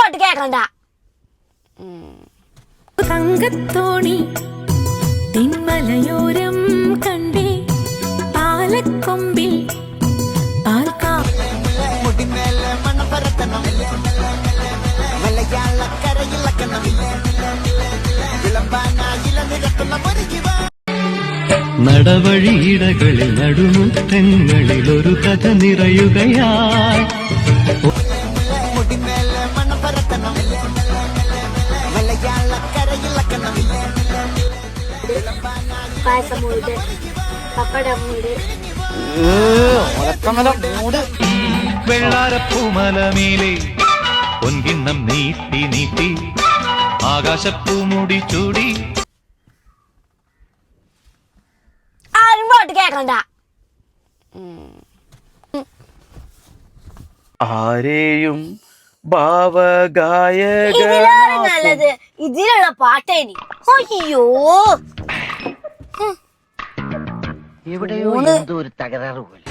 ഇങ്ങോട്ട് കേക്കണ്ട. തങ്കത്തോണി തെന്മലയോരം കണ്ടേ പാലക്കൊമ്പിൽ നടവഴിയിടകളിൽ നടുമുറ്റങ്ങളിൽ ഒരു കഥ നിറയുകയായി. വെള്ളാരപ്പൂമലമേലെ പൊൻകിണ്ണം നീട്ടി നീട്ടി ആകാശപ്പൂമുടി ചൂടി. ഇങ്ങോട്ട് കേക്കണ്ട. ആരെയും ഭാവഗായക ഇതിലേറെ നല്ലത് ഇതിലുള്ള പാട്ടേനി. അയ്യോ, എവിടെയോ എന്തോ ഒരു തകരാറ് പോലെ.